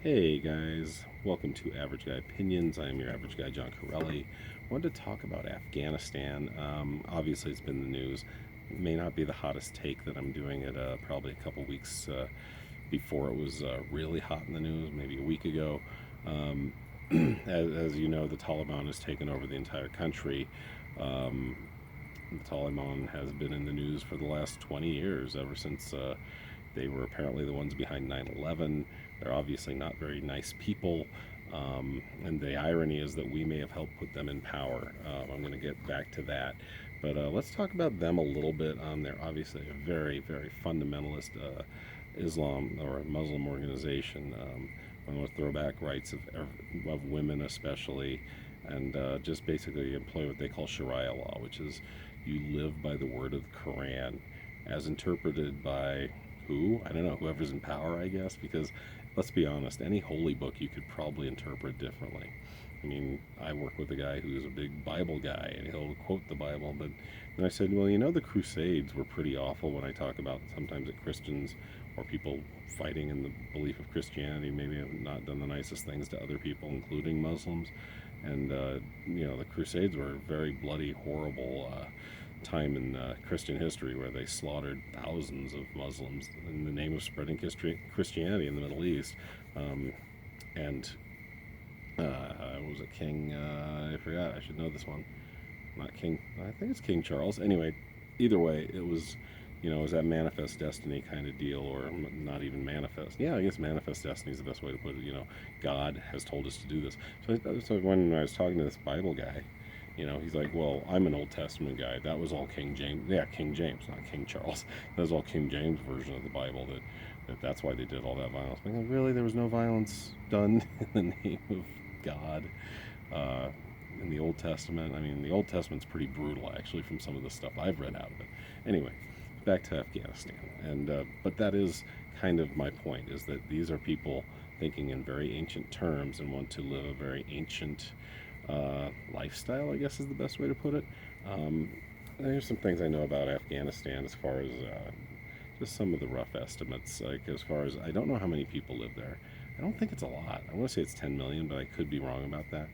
Hey guys, welcome to Average Guy Opinions. I am your average guy, John Corelli. Wanted to talk about Afghanistan. Obviously, it's been in the news. It may not be the hottest take that I'm doing it probably a couple weeks before it was really hot in the news, maybe a week ago. Um, as you know, the Taliban has taken over the entire country. Um, the Taliban has been in the news for the last 20 years, ever since they were apparently the ones behind 9/11. They're obviously not very nice people. And the irony is that we may have helped put them in power. I'm going to get back to that. But let's talk about them a little bit. They're obviously a very, very fundamentalist Islam or Muslim organization. One with throwback rights of women, especially, and just basically employ what they call Sharia law, which is you live by the word of the Quran as interpreted by who? I don't know, whoever's in power, I guess, because let's be honest, any holy book you could probably interpret differently. I mean, I work with a guy who's a big Bible guy, and he'll quote the Bible, but then I said, well, the Crusades were pretty awful when I talk about sometimes that Christians or people fighting in the belief of Christianity maybe have not done the nicest things to other people, including Muslims. And, the Crusades were a very bloody, horrible time in Christian history where they slaughtered thousands of Muslims in the name of spreading Christianity in the Middle East. And was it King? I forgot. I should know this one. Not King. I think it's King Charles. Anyway, either way, it was that manifest destiny kind of deal, or not even manifest. Yeah, I guess manifest destiny is the best way to put it. God has told us to do this. So when I was talking to this Bible guy, he's like, well, I'm an Old Testament guy. That was all King James. Yeah, King James, not King Charles. That was all King James version of the Bible. That's why they did all that violence. I'm like, really, there was no violence done in the name of God uh, in the Old Testament. I mean, the Old Testament's pretty brutal, actually, from some of the stuff I've read out of it. Anyway, back to Afghanistan, and but that is kind of my point: is that these are people thinking in very ancient terms and want to live a very ancient lifestyle, I guess is the best way to put it. Um, there's some things I know about Afghanistan as far as just some of the rough estimates. Like, as far as, I don't know how many people live there. I don't think it's a lot. I want to say it's 10 million, but I could be wrong about that.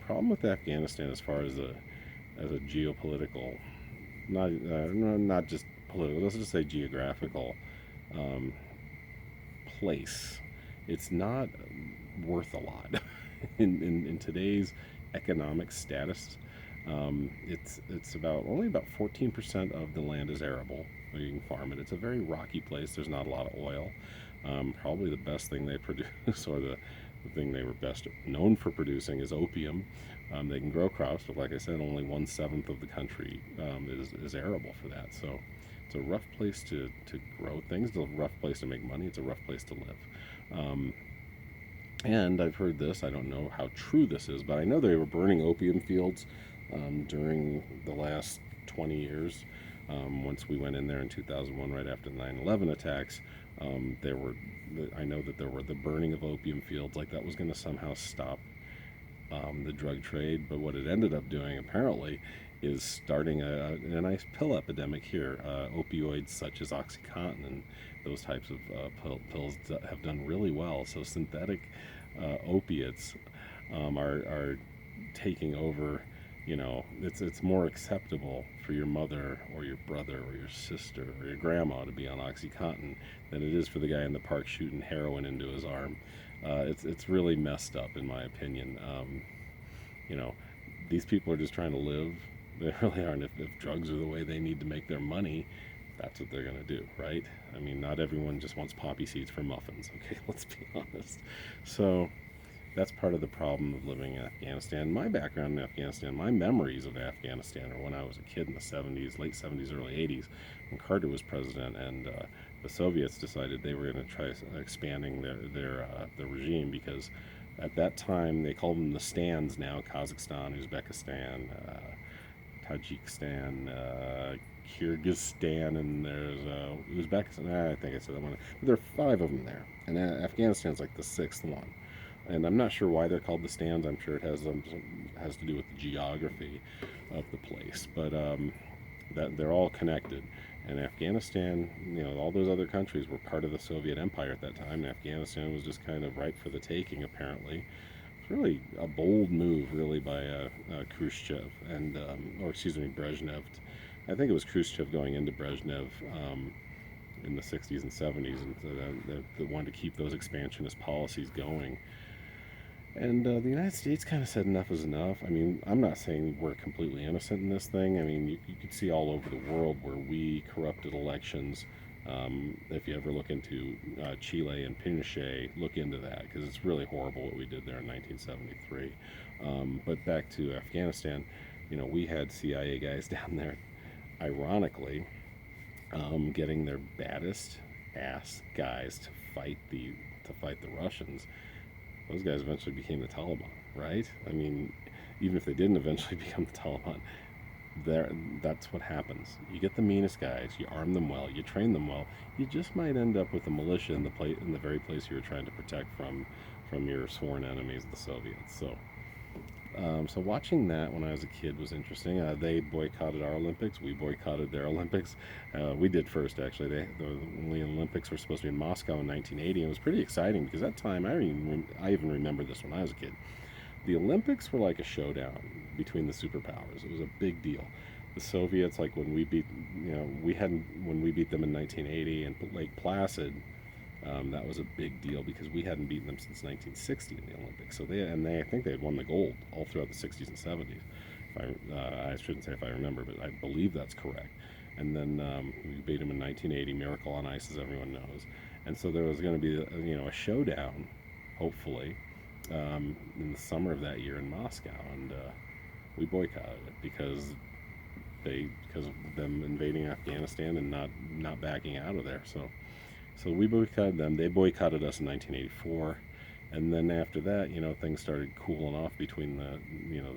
Problem with Afghanistan as far as a geopolitical, not just political, let's just say geographical um, place, it's not worth a lot in today's economic status. It's about only about 14% of the land is arable, where you can farm it. It's a very rocky place. There's not a lot of oil. Probably the best thing they produce, or the thing they were best known for producing, is opium. They can grow crops, but like I said, only 1/7 of the country is arable for that. So it's a rough place to grow things. It's a rough place to make money. It's a rough place to live. Um, and I've heard this, I don't know how true this is, but I know they were burning opium fields during the last 20 years. Once we went in there in 2001, right after the 9/11 attacks, I know that there were the burning of opium fields, like that was going to somehow stop the drug trade. But what it ended up doing, apparently, is starting a nice pill epidemic here. Opioids such as OxyContin and those types of pills that have done really well. So synthetic opiates are taking over. It's more acceptable for your mother or your brother or your sister or your grandma to be on OxyContin than it is for the guy in the park shooting heroin into his arm. It's really messed up, in my opinion. You know, these people are just trying to live. They really aren't. If drugs are the way they need to make their money, that's what they're going to do, right? I mean, not everyone just wants poppy seeds for muffins, okay? Let's be honest. So that's part of the problem of living in Afghanistan. My background in Afghanistan, my memories of Afghanistan are when I was a kid in the 70s, late 70s, early 80s, when Carter was president, and the Soviets decided they were going to try expanding their regime, because at that time they called them the stands now: Kazakhstan, Uzbekistan, Tajikistan, Kyrgyzstan, and there's Uzbekistan. I think I said that one. But there are five of them there, and Afghanistan's like the sixth one. And I'm not sure why they're called the stands. I'm sure it has to do with the geography of the place, but that they're all connected. And Afghanistan, all those other countries were part of the Soviet Empire at that time. And Afghanistan was just kind of ripe for the taking, apparently. It's really a bold move, really, by Khrushchev or excuse me, Brezhnev. I think it was Khrushchev going into Brezhnev in the 60s and 70s, and so they wanted to keep those expansionist policies going. And the United States kind of said enough is enough. I mean, I'm not saying we're completely innocent in this thing. I mean, you could see all over the world where we corrupted elections. If you ever look into Chile and Pinochet, look into that, because it's really horrible what we did there in 1973. But back to Afghanistan, we had CIA guys down there, ironically, getting their baddest ass guys to fight the Russians. Those guys eventually became the Taliban, right? I mean, even if they didn't eventually become the Taliban, that's what happens. You get the meanest guys, you arm them well, you train them well. You just might end up with a militia in the very place you were trying to protect from your sworn enemies, the Soviets. So watching that when I was a kid was interesting. They boycotted our Olympics. We boycotted their Olympics. We did first, actually. The Olympics were supposed to be in Moscow in 1980. It was pretty exciting because at that time, I even remember this when I was a kid. The Olympics were like a showdown between the superpowers. It was a big deal. The Soviets, like when we beat, when we beat them in 1980 in Lake Placid, that was a big deal because we hadn't beaten them since 1960 in the Olympics. So I think they had won the gold all throughout the 60s and 70s. I shouldn't say if I remember, but I believe that's correct. And then we beat them in 1980, Miracle on Ice, as everyone knows. And so there was going to be a showdown, hopefully, in the summer of that year in Moscow, and we boycotted it because of them invading Afghanistan and not backing out of there. So we boycotted them. They boycotted us in 1984, and then after that, things started cooling off between the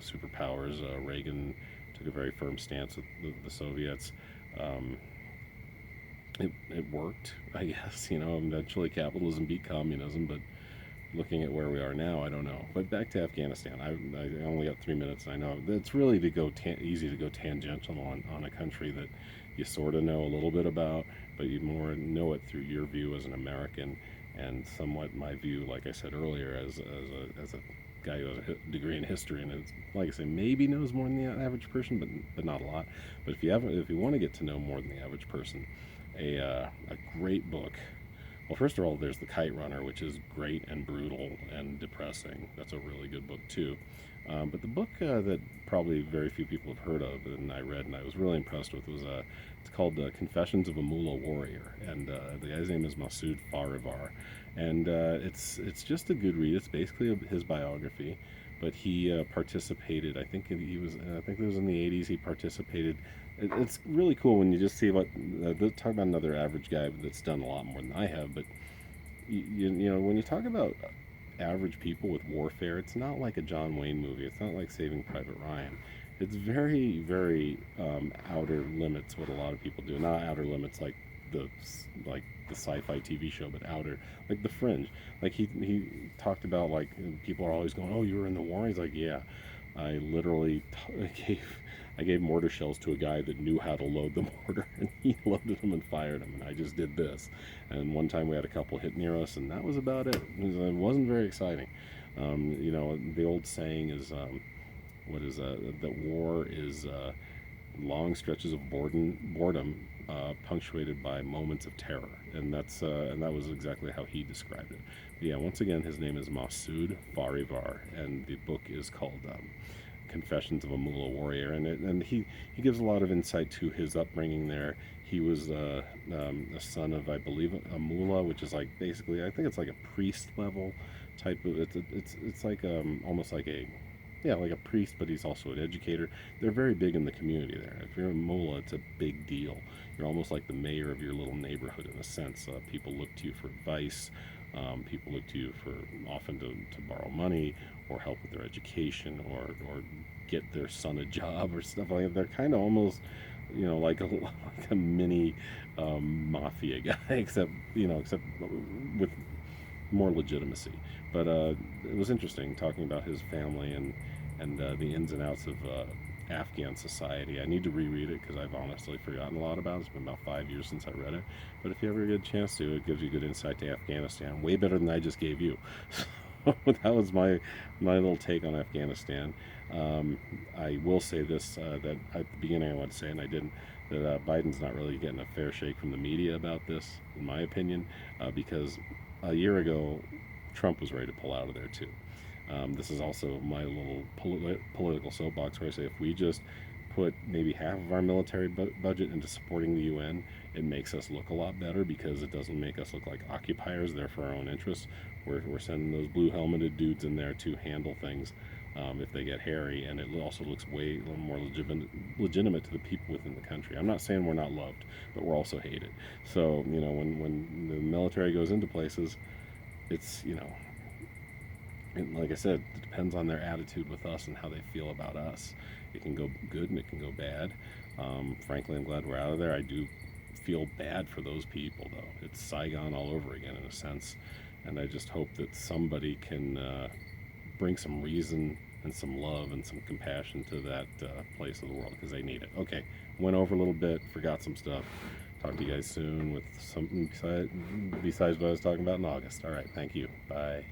superpowers. Reagan took a very firm stance with the Soviets. It worked, I guess. Eventually capitalism beat communism, but looking at where we are now, I don't know. But back to Afghanistan. I only got 3 minutes, and I know it's really easy to go tangential on a country that you sort of know a little bit about, but you more know it through your view as an American, and somewhat my view, like I said earlier, as a guy who has a degree in history, and like I say, maybe knows more than the average person, but not a lot. But if you want to get to know more than the average person, a great book. Well, first of all, there's The Kite Runner, which is great and brutal and depressing. That's a really good book, too. But the book that probably very few people have heard of and I read and I was really impressed with was it's called Confessions of a Mullah Warrior. And the guy's name is Masood Farivar. And it's just a good read. It's basically his biography. But he participated, I think it was in the 80s, he participated. It's really cool when you just see talk about another average guy that's done a lot more than I have, but when you talk about average people with warfare, it's not like a John Wayne movie. It's not like Saving Private Ryan. It's very, very outer limits what a lot of people do. Not outer limits like the sci-fi TV show, but outer, like The Fringe. Like he talked about, like, people are always going, "Oh, you were in the war?" He's like, "Yeah, I literally gave mortar shells to a guy that knew how to load the mortar, and he loaded them and fired them, and I just did this." And one time we had a couple hit near us, and that was about it. It wasn't very exciting. The old saying is, that war is long stretches of boredom punctuated by moments of terror, and that was exactly how he described it. But yeah, once again, his name is Masood Farivar, and the book is called Confessions of a Mullah Warrior, and he gives a lot of insight to his upbringing there. He was a son of, I believe, a mullah, which is like basically, I think it's like a priest level type of. It's like almost like like a priest, but he's also an educator. They're very big in the community there. If you're a mullah, it's a big deal. You're almost like the mayor of your little neighborhood in a sense. People look to you for advice. People look to you for often to borrow money or help with their education or get their son a job or stuff like that. They're kind of almost, like a mini mafia guy, except with more legitimacy. But it was interesting talking about his family and the ins and outs of Afghan society. I need to reread it because I've honestly forgotten a lot about it. It's been about 5 years since I read it. But if you ever get a chance to, it gives you good insight to Afghanistan. Way better than I just gave you. That was my little take on Afghanistan. I will say this, that at the beginning I wanted to say, and I didn't, that Biden's not really getting a fair shake from the media about this, in my opinion, because a year ago Trump was ready to pull out of there too. This is also my little political soapbox where I say if we just put maybe half of our military budget into supporting the UN, it makes us look a lot better because it doesn't make us look like occupiers there for our own interests. We're sending those blue helmeted dudes in there to handle things if they get hairy, and it also looks way more legitimate to the people within the country. I'm not saying we're not loved, but we're also hated. So, when the military goes into places, it's, and like I said, it depends on their attitude with us and how they feel about us. It can go good and it can go bad. Frankly, I'm glad we're out of there. I do feel bad for those people, though. It's Saigon all over again, in a sense. And I just hope that somebody can bring some reason and some love and some compassion to that place of the world, because they need it. Okay, went over a little bit, forgot some stuff. Talk to you guys soon with something besides what I was talking about in August. All right, thank you. Bye.